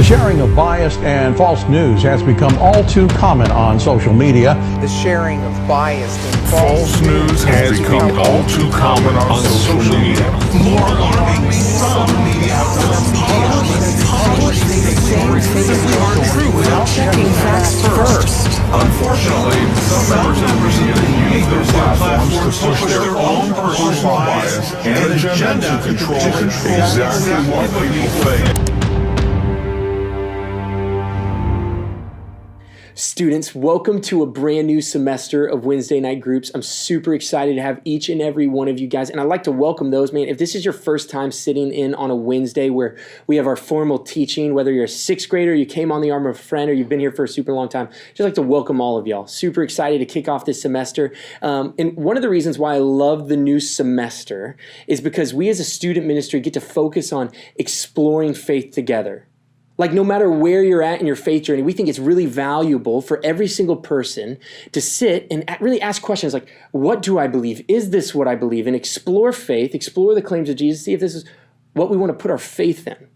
sharing of biased and false news has become all too common on social media. The sharing of biased and false news has become all too common on social media. More alarmingly, some media outlets publish things are true without checking facts first. Unfortunately, some members of the media use their platforms to push their own personal bias and agenda to control exactly what people think. Students, welcome to a brand new semester of Wednesday night groups. I'm super excited to have each and every one of you guys, and I'd like to welcome those, man. If this is your first time sitting in on a Wednesday where we have our formal teaching, whether you're a sixth grader, you came on the arm of a friend, or you've been here for a super long time, just like to welcome all of y'all. Super excited to kick off this semester. And one of the reasons why I love the new semester is because we as a student ministry get to focus on exploring faith together. Like, no matter where you're at in your faith journey, we think it's really valuable for every single person to sit and really ask questions like, what do I believe? Is this what I believe? And explore faith, explore the claims of Jesus, see if this is what we want to put our faith in.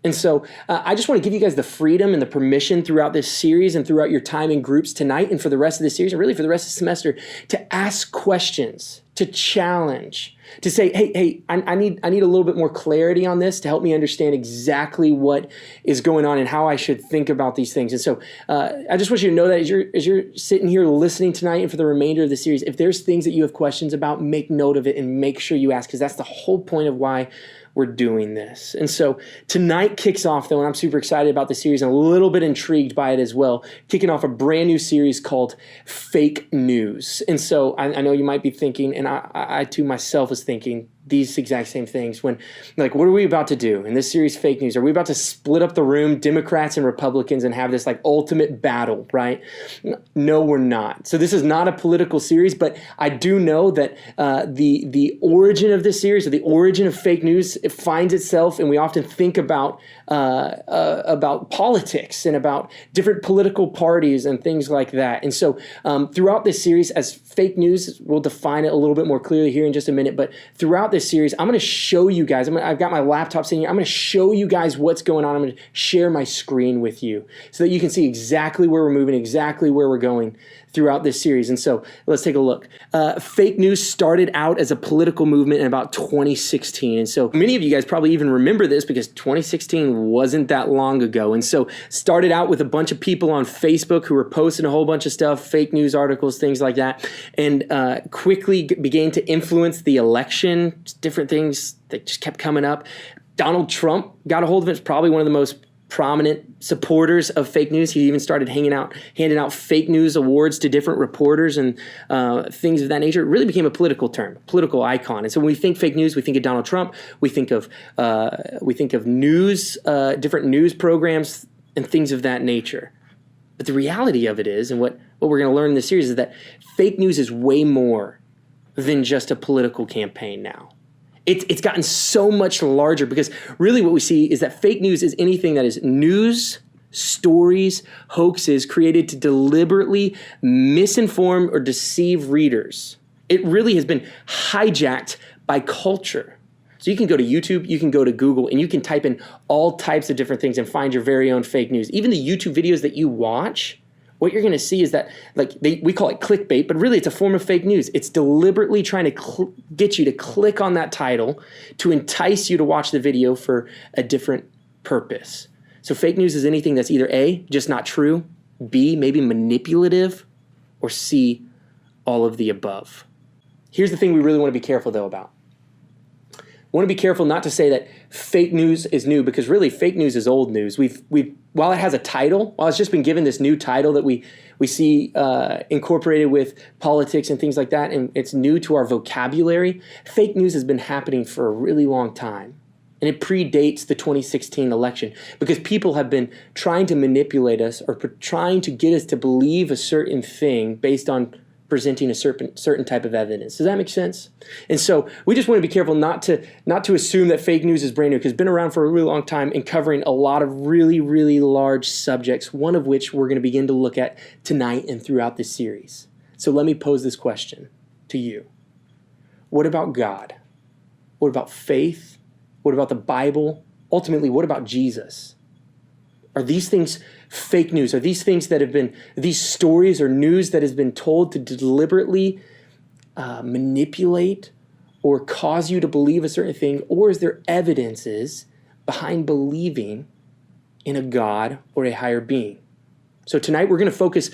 And so I just want to give you guys the freedom and the permission throughout this series and throughout your time in groups tonight and for the rest of the series and really for the rest of the semester to ask questions, to challenge, to say, hey, I need a little bit more clarity on this to help me understand exactly what is going on and how I should think about these things. And so I just want you to know that as you're sitting here listening tonight and for the remainder of the series, if there's things that you have questions about, make note of it and make sure you ask, because that's the whole point of why we're doing this. And so tonight kicks off, though, and I'm super excited about the series and a little bit intrigued by it as well, kicking off a brand new series called Fake News. And so I know you might be thinking, and I too myself was thinking these exact same things when, like, what are we about to do in this series, Fake News? Are we about to split up the room, Democrats and Republicans, and have this like ultimate battle, right? No, we're not. So this is not a political series, but I do know that the origin of this series, or the origin of fake news, it finds itself, and we often think about politics and about different political parties and things like that. And so throughout this series, as fake news, we'll define it a little bit more clearly here in just a minute, but throughout this series, I'm going to show you guys, I've got my laptop sitting here, I'm going to show you guys what's going on. I'm going to share my screen with you so that you can see exactly where we're moving, exactly where we're going throughout this series. And so let's take a look. Fake news started out as a political movement in about 2016. And so many of you guys probably even remember this because 2016 wasn't that long ago. And so started out with a bunch of people on Facebook who were posting a whole bunch of stuff, fake news articles, things like that, and quickly began to influence the election, different things that just kept coming up. Donald Trump got a hold of it. It's probably one of the most prominent supporters of fake news. He even started handing out fake news awards to different reporters and things of that nature. It really became a political term, political icon. And so when we think fake news, we think of Donald Trump. We think of news, different news programs, and things of that nature. But the reality of it is, and what we're going to learn in this series, is that fake news is way more than just a political campaign now. It's gotten so much larger because really what we see is that fake news is anything that is news, stories, hoaxes created to deliberately misinform or deceive readers. It really has been hijacked by culture. So you can go to YouTube, you can go to Google, and you can type in all types of different things and find your very own fake news. Even the YouTube videos that you watch, what you're going to see is that, like, we call it clickbait, but really it's a form of fake news. It's deliberately trying to get you to click on that title to entice you to watch the video for a different purpose. So fake news is anything that's either A, just not true, B, maybe manipulative, or C, all of the above. Here's the thing we really want to be careful, though, about. I want to be careful not to say that fake news is new, because really fake news is old news. While it has a title, while it's just been given this new title that we see incorporated with politics and things like that, and it's new to our vocabulary, fake news has been happening for a really long time. And it predates the 2016 election because people have been trying to manipulate us or trying to get us to believe a certain thing based on presenting a certain type of evidence. Does that make sense? And so we just want to be careful not to assume that fake news is brand new, because it's been around for a really long time and covering a lot of really, really large subjects, one of which we're going to begin to look at tonight and throughout this series. So let me pose this question to you. What about God? What about faith? What about the Bible? Ultimately, what about Jesus? Are these things fake news? Are these things that have been, these stories or news that has been told to deliberately manipulate or cause you to believe a certain thing? Or is there evidences behind believing in a God or a higher being? So tonight we're going to focus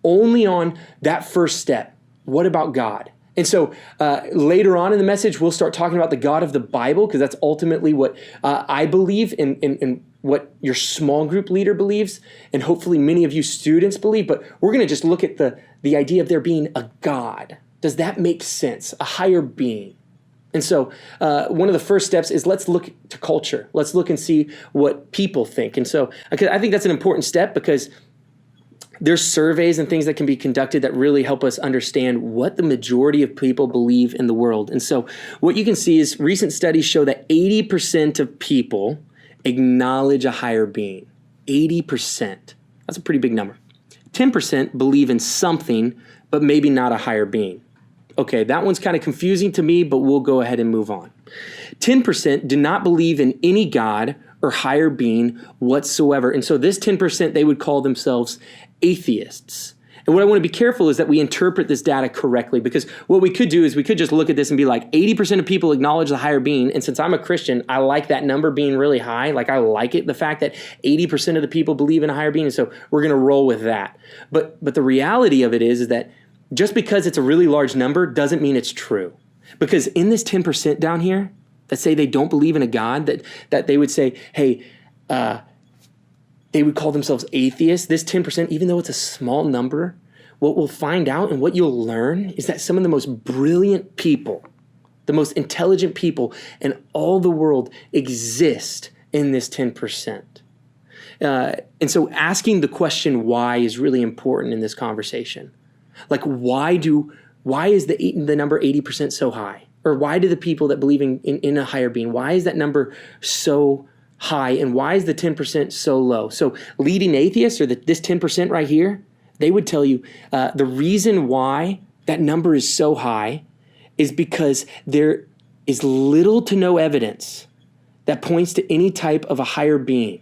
only on that first step. What about God? And so later on in the message, we'll start talking about the God of the Bible, because that's ultimately what I believe in what your small group leader believes, and hopefully many of you students believe. But we're going to just look at the idea of there being a God. Does that make sense? A higher being. And so one of the first steps is let's look to culture. Let's look and see what people think. And so I think that's an important step, because there's surveys and things that can be conducted that really help us understand what the majority of people believe in the world. And so what you can see is recent studies show that 80% of people acknowledge a higher being. 80%. That's a pretty big number. 10% believe in something, but maybe not a higher being. Okay, that one's kind of confusing to me, but we'll go ahead and move on. 10% do not believe in any God or higher being whatsoever. And so this 10%, they would call themselves atheists. And what I want to be careful is that we interpret this data correctly, because what we could do is we could just look at this and be like, 80% of people acknowledge the higher being. And since I'm a Christian, I like that number being really high. Like, I like it, the fact that 80% of the people believe in a higher being. And so we're going to roll with that. But the reality of it is that just because it's a really large number doesn't mean it's true. Because in this 10% down here that say they don't believe in a God, that they would say, hey, they would call themselves atheists, this 10%, even though it's a small number, what we'll find out and what you'll learn is that some of the most brilliant people, the most intelligent people in all the world exist in this 10%. And so asking the question why is really important in this conversation. Like, why is the number 80% so high? Or why do the people that believe in a higher being, why is that number so high, and why is the 10% so low? So leading atheists, or this 10% right here, they would tell you the reason why that number is so high is because there is little to no evidence that points to any type of a higher being.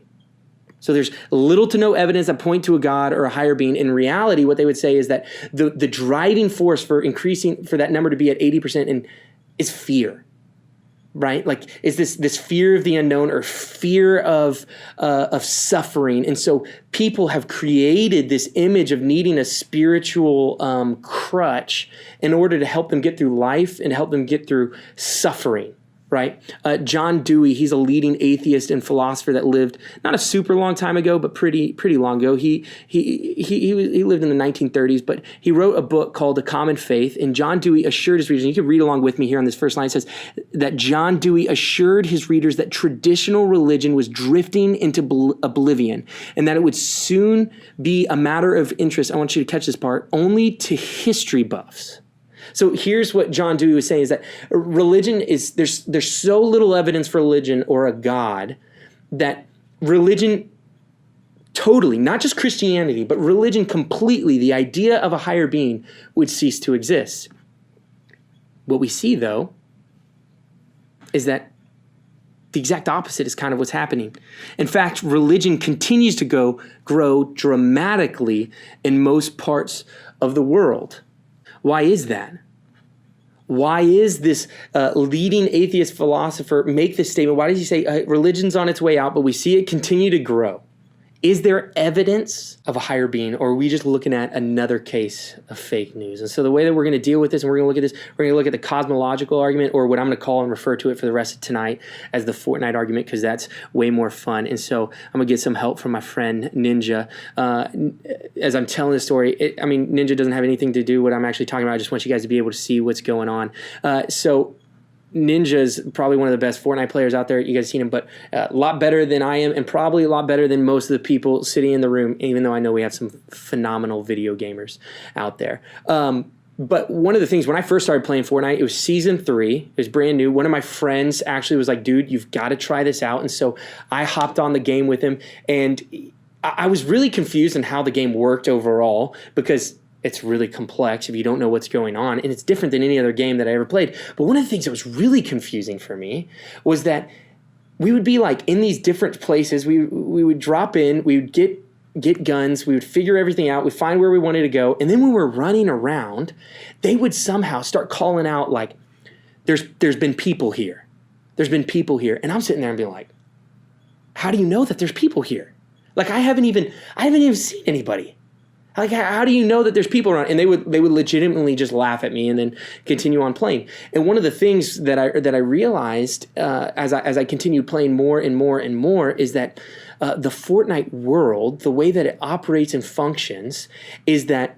So there's little to no evidence that point to a God or a higher being. In reality, what they would say is that the driving force for that number to be at 80% is fear. Right? Like, is this fear of the unknown, or fear of suffering? And so people have created this image of needing a spiritual crutch in order to help them get through life and help them get through suffering. Right? John Dewey, he's a leading atheist and philosopher that lived not a super long time ago, but pretty long ago. He lived in the 1930s, but he wrote a book called The Common Faith. And John Dewey assured his readers, and you can read along with me here on this first line, it says that John Dewey assured his readers that traditional religion was drifting into oblivion, and that it would soon be a matter of interest, I want you to catch this part, only to history buffs. So here's what John Dewey was saying, is that religion is, there's so little evidence for religion or a God that religion totally, not just Christianity, but religion completely, the idea of a higher being would cease to exist. What we see, though, is that the exact opposite is kind of what's happening. In fact, religion continues to grow dramatically in most parts of the world. Why is that? Why is this leading atheist philosopher make this statement? Why does he say religion's on its way out, but we see it continue to grow? Is there evidence of a higher being, or are we just looking at another case of fake news? And so the way that we're going to deal with this, and we're going to look at this, we're going to look at the cosmological argument, or what I'm going to call and refer to it for the rest of tonight as the Fortnite argument, because that's way more fun. And so I'm going to get some help from my friend Ninja. As I'm telling the story, Ninja doesn't have anything to do with what I'm actually talking about. I just want you guys to be able to see what's going on. So Ninja's probably one of the best Fortnite players out there. You guys have seen him, but a lot better than I am, and probably a lot better than most of the people sitting in the room, even though I know we have some phenomenal video gamers out there. But one of the things, when I first started playing Fortnite, it was season 3. It was brand new. One of my friends actually was like, dude, you've got to try this out. And so I hopped on the game with him, and I was really confused on how the game worked overall, because it's really complex if you don't know what's going on, and it's different than any other game that I ever played. But one of the things that was really confusing for me was that we would be like in these different places. We would drop in, we would get guns, we would figure everything out, we'd find where we wanted to go, and then when we're running around, they would somehow start calling out like, there's been people here. There's been people here. And I'm sitting there and being like, how do you know that there's people here? Like I haven't even seen anybody. Like, how do you know that there's people around? And they would legitimately just laugh at me and then continue on playing. And one of the things that I realized as I continued playing more and more and more is that the Fortnite world, the way that it operates and functions, is that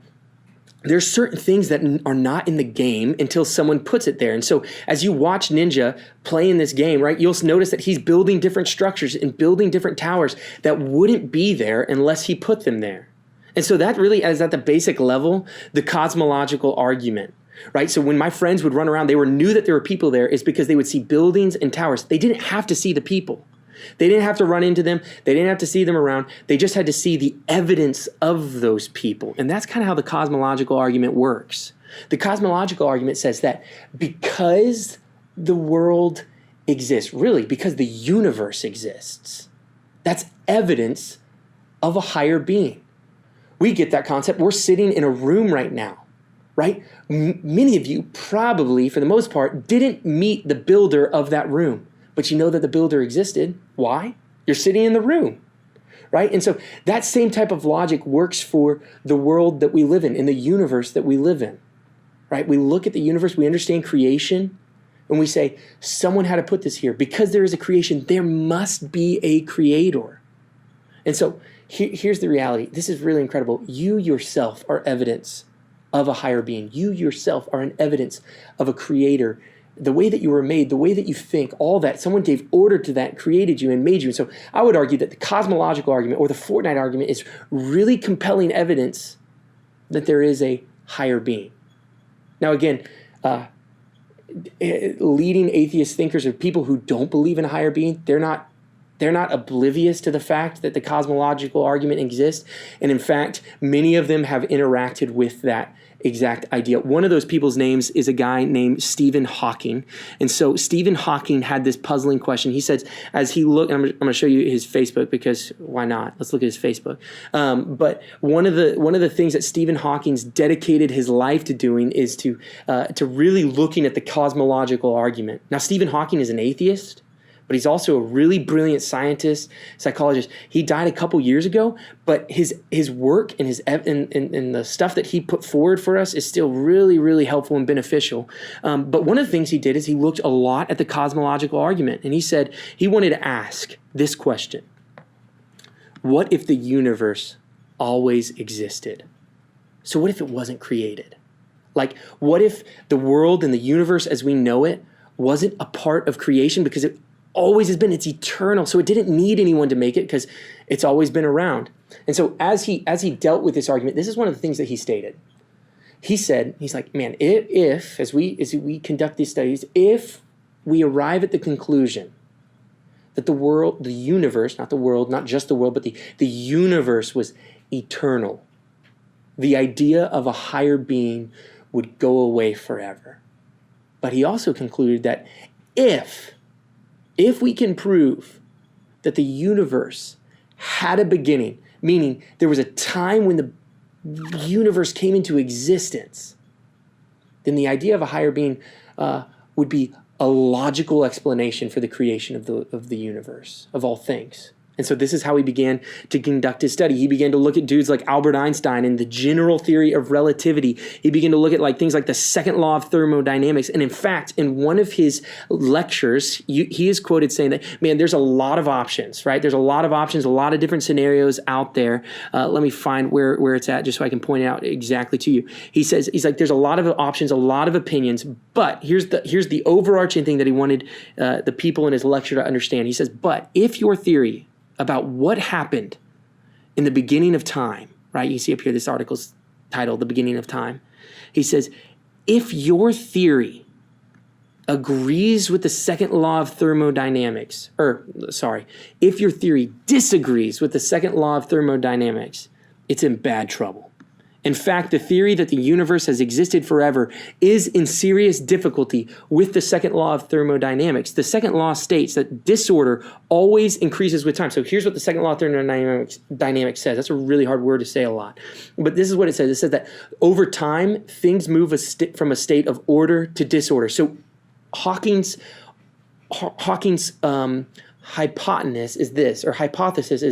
there's certain things that are not in the game until someone puts it there. And so as you watch Ninja play in this game, right, you'll notice that he's building different structures and building different towers that wouldn't be there unless he put them there. And so that really is at the basic level, the cosmological argument, right? So when my friends would run around, they knew that there were people there is because they would see buildings and towers. They didn't have to see the people. They didn't have to run into them. They didn't have to see them around. They just had to see the evidence of those people. And that's kind of how the cosmological argument works. The cosmological argument says that because the world exists, really because the universe exists, that's evidence of a higher being. We get that concept. We're sitting in a room right now, right? Many of you probably, for the most part, didn't meet the builder of that room, but you know that the builder existed. Why? You're sitting in the room, right? And so that same type of logic works for the world that we live in the universe that we live in, right? We look at the universe, we understand creation, and we say, someone had to put this here. Because there is a creation, there must be a creator. And so here's the reality. This is really incredible. You yourself are evidence of a higher being. You yourself are an evidence of a creator. The way that you were made, the way that you think, all that, someone gave order to that, created you and made you. And so I would argue that the cosmological argument or the Fortnite argument is really compelling evidence that there is a higher being. Now again, leading atheist thinkers or people who don't believe in a higher being, they're not oblivious to the fact that the cosmological argument exists. And in fact, many of them have interacted with that exact idea. One of those people's names is a guy named Stephen Hawking. And so Stephen Hawking had this puzzling question. He said, as he looked, I'm going to show you his Facebook because why not? Let's look at his Facebook. But one of the things that Stephen Hawking's dedicated his life to doing is to really looking at the cosmological argument. Now, Stephen Hawking is an atheist, but he's also a really brilliant scientist, psychologist. He died a couple years ago, but his work and and the stuff that he put forward for us is still really, really helpful and beneficial. But one of the things he did is he looked a lot at the cosmological argument, and he said he wanted to ask this question: what if the universe always existed? So what if it wasn't created? Like, what if the world and the universe as we know it wasn't a part of creation because it always has been, it's eternal. So it didn't need anyone to make it because it's always been around. And so as he dealt with this argument, this is one of the things that he stated. He said, he's like, man, if as we conduct these studies, if we arrive at the conclusion that the universe, not the world, not just the world, but the universe was eternal, the idea of a higher being would go away forever. But he also concluded that if we can prove that the universe had a beginning, meaning there was a time when the universe came into existence, then the idea of a higher being would be a logical explanation for the creation of the universe, of all things. And so this is how he began to conduct his study. He began to look at dudes like Albert Einstein and the general theory of relativity. He began to look at things like the second law of thermodynamics. And in fact, in one of his lectures, he is quoted saying that, man, there's a lot of options, right? There's a lot of options, a lot of different scenarios out there. Let me find where it's at just so I can point it out exactly to you. He's like, there's a lot of options, a lot of opinions, but here's the overarching thing that he wanted the people in his lecture to understand. He says, but if your theory about what happened in the beginning of time, right? You see up here, this article's titled The Beginning of Time. He says, if your theory agrees with the second law of thermodynamics, if your theory disagrees with the second law of thermodynamics, it's in bad trouble. In fact, the theory that the universe has existed forever is in serious difficulty with the second law of thermodynamics. The second law states that disorder always increases with time. So here's what the second law of thermodynamics says. That's a really hard word to say a lot. But this is what it says. It says that over time, things move from a state of order to disorder. So Hawking's hypothesis is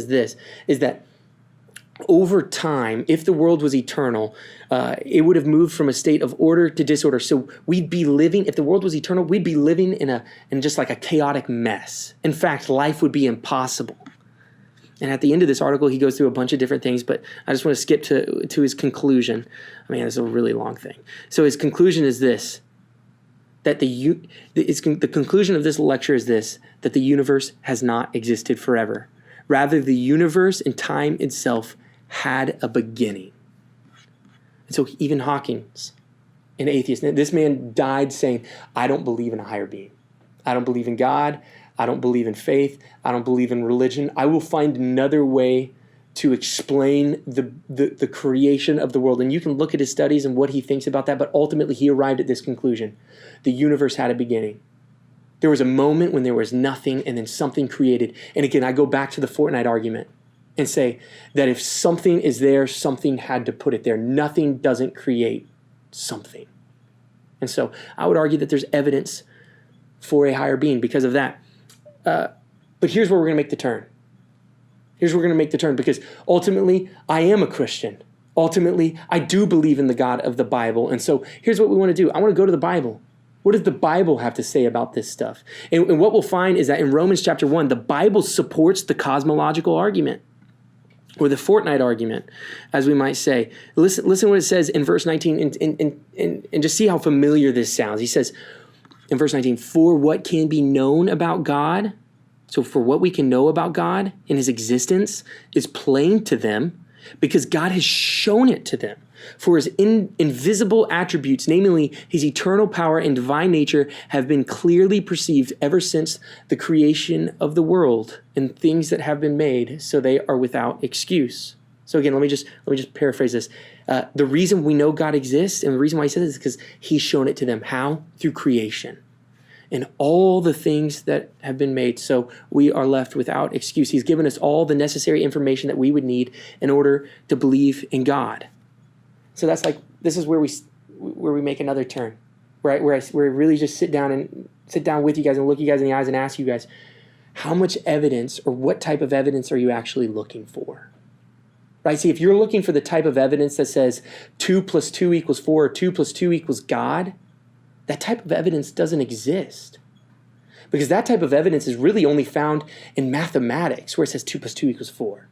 this, is that over time, if the world was eternal, it would have moved from a state of order to disorder. So we'd be living, if the world was eternal, we'd be living in just like a chaotic mess. In fact, life would be impossible. And at the end of this article, he goes through a bunch of different things, but I just want to skip to his conclusion. I mean, it's a really long thing. So his conclusion is this, that the conclusion of this lecture is this, that the universe has not existed forever. Rather, the universe and time itself had a beginning. And so even Hawking's an atheist. This man died saying, I don't believe in a higher being. I don't believe in God. I don't believe in faith. I don't believe in religion. I will find another way to explain the creation of the world. And you can look at his studies and what he thinks about that, but ultimately he arrived at this conclusion. The universe had a beginning. There was a moment when there was nothing and then something created. And again, I go back to the Fortnite argument and say that if something is there, something had to put it there. Nothing doesn't create something. And so I would argue that there's evidence for a higher being because of that. But here's where we're going to make the turn. Because ultimately, I am a Christian. Ultimately, I do believe in the God of the Bible. And so here's what we want to do. I want to go to the Bible. What does the Bible have to say about this stuff? And what we'll find is that in Romans chapter 1, the Bible supports the cosmological argument, or the Fortnite argument, as we might say. Listen what it says in verse 19, and just see how familiar this sounds. He says in verse 19, for what can be known about God, so for what we can know about God and his existence is plain to them, because God has shown it to them. For his invisible attributes, namely his eternal power and divine nature, have been clearly perceived ever since the creation of the world and things that have been made, so they are without excuse. So again, let me just paraphrase this. The reason we know God exists, and the reason why he says it, is because he's shown it to them. How? Through creation. And all the things that have been made, so we are left without excuse. He's given us all the necessary information that we would need in order to believe in God. So this is where we make another turn, right? Where I really just sit down with you guys and look you guys in the eyes and ask you guys, how much evidence or what type of evidence are you actually looking for? Right? See, if you're looking for the type of evidence that says 2 + 2 = 4 or 2 + 2 = God, that type of evidence doesn't exist. Because that type of evidence is really only found in mathematics, where it says 2 + 2 = 4.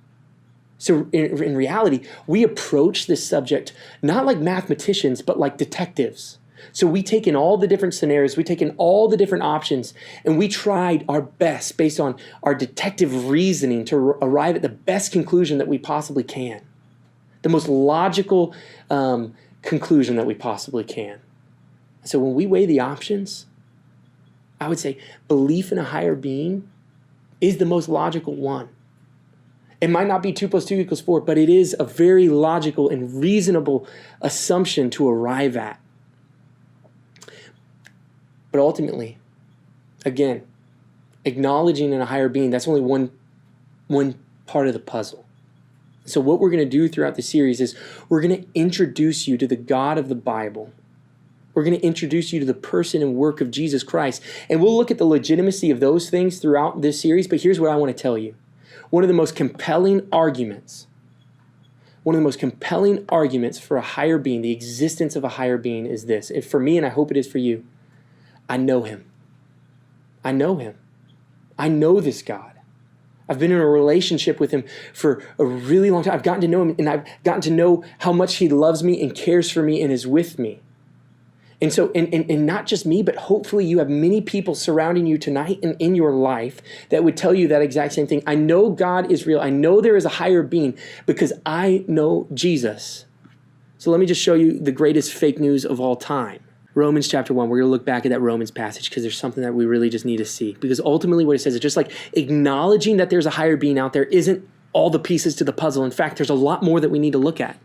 So in reality, we approach this subject not like mathematicians, but like detectives. So we take in all the different scenarios, we take in all the different options, and we tried our best based on our detective reasoning to arrive at the best conclusion that we possibly can. The most logical conclusion that we possibly can. So when we weigh the options, I would say belief in a higher being is the most logical one. It might not be 2 + 2 = 4, but it is a very logical and reasonable assumption to arrive at. But ultimately, again, acknowledging in a higher being, that's only one part of the puzzle. So what we're going to do throughout the series is we're going to introduce you to the God of the Bible. We're going to introduce you to the person and work of Jesus Christ. And we'll look at the legitimacy of those things throughout this series, but here's what I want to tell you. One of the most compelling arguments for a higher being, the existence of a higher being, is this. And for me, and I hope it is for you, I know him. I know him. I know this God. I've been in a relationship with him for a really long time. I've gotten to know him, and I've gotten to know how much he loves me and cares for me and is with me. And so, and not just me, but hopefully you have many people surrounding you tonight and in your life that would tell you that exact same thing. I know God is real. I know there is a higher being because I know Jesus. So let me just show you the greatest fake news of all time. Romans chapter 1, we're going to look back at that Romans passage because there's something that we really just need to see. Because ultimately what it says is just like acknowledging that there's a higher being out there isn't all the pieces to the puzzle. In fact, there's a lot more that we need to look at.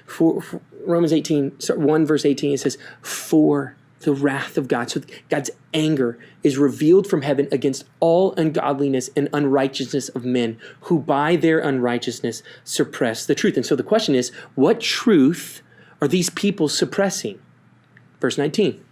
For Romans 1 verse 18, it says, for the wrath of God. So God's anger is revealed from heaven against all ungodliness and unrighteousness of men who by their unrighteousness suppress the truth. And so the question is, what truth are these people suppressing? Verse 19.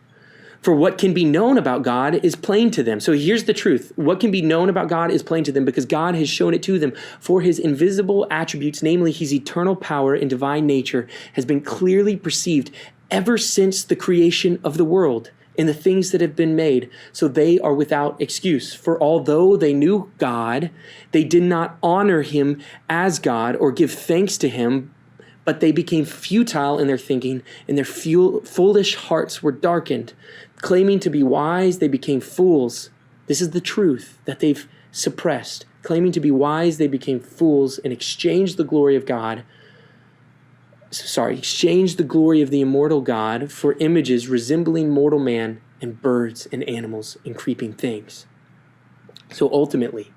For what can be known about God is plain to them. So here's the truth. What can be known about God is plain to them because God has shown it to them. For his invisible attributes, namely his eternal power and divine nature, has been clearly perceived ever since the creation of the world and the things that have been made. So they are without excuse. For although they knew God, they did not honor him as God or give thanks to him, but they became futile in their thinking, and their foolish hearts were darkened. Claiming to be wise, they became fools. This is the truth that they've suppressed. Claiming to be wise, they became fools and exchanged the glory of the immortal God for images resembling mortal man and birds and animals and creeping things. So ultimately,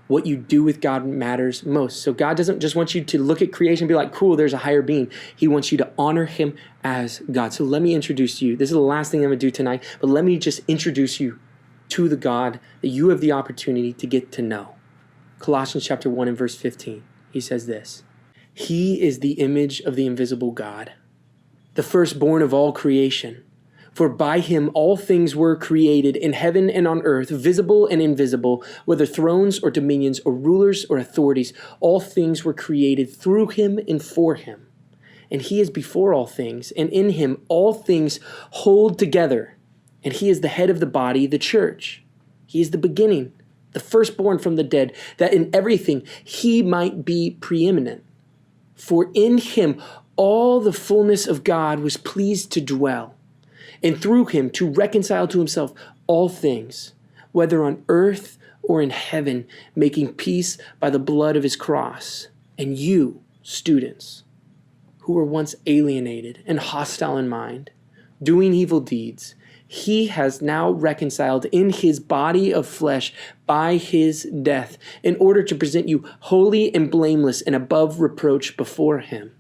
what you do with God matters most. So God doesn't just want you to look at creation and be like, cool, there's a higher being. He wants you to honor him as God. So let me introduce you. This is the last thing I'm going to do tonight, but let me just introduce you to the God that you have the opportunity to get to know. Colossians chapter 1 and verse 15. He says this, he is the image of the invisible God, the firstborn of all creation. For by him all things were created in heaven and on earth, visible and invisible, whether thrones or dominions or rulers or authorities. All things were created through him and for him. And he is before all things, and in him all things hold together. And he is the head of the body, the church. He is the beginning, the firstborn from the dead, that in everything he might be preeminent. For in him all the fullness of God was pleased to dwell, and through him to reconcile to himself all things, whether on earth or in heaven, making peace by the blood of his cross. And you, students, who were once alienated and hostile in mind, doing evil deeds, he has now reconciled in his body of flesh by his death, in order to present you holy and blameless and above reproach before him,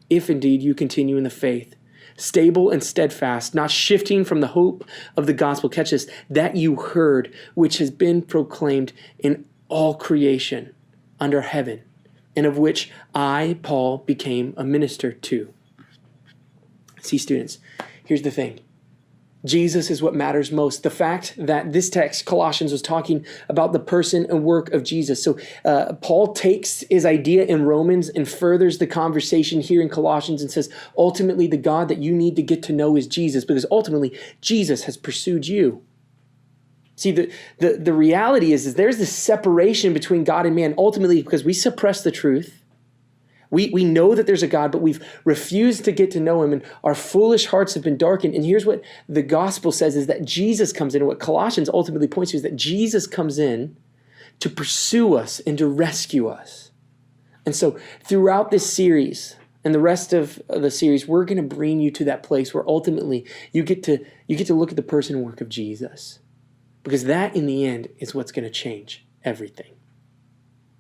if indeed you continue in the faith, stable and steadfast, not shifting from the hope of the gospel, catch this, that you heard, which has been proclaimed in all creation under heaven, and of which I, Paul, became a minister to. See, students, here's the thing. Jesus is what matters most. The fact that this text, Colossians, was talking about the person and work of Jesus. So Paul takes his idea in Romans and furthers the conversation here in Colossians and says, ultimately, the God that you need to get to know is Jesus, because ultimately, Jesus has pursued you. See, the reality is there's this separation between God and man, ultimately because we suppress the truth. We know that there's a God, but we've refused to get to know him, and our foolish hearts have been darkened. And here's what the gospel says is that Jesus comes in, and what Colossians ultimately points to is that Jesus comes in to pursue us and to rescue us. And so throughout this series and the rest of the series, we're going to bring you to that place where ultimately you get to look at the person and work of Jesus, because that in the end is what's going to change everything.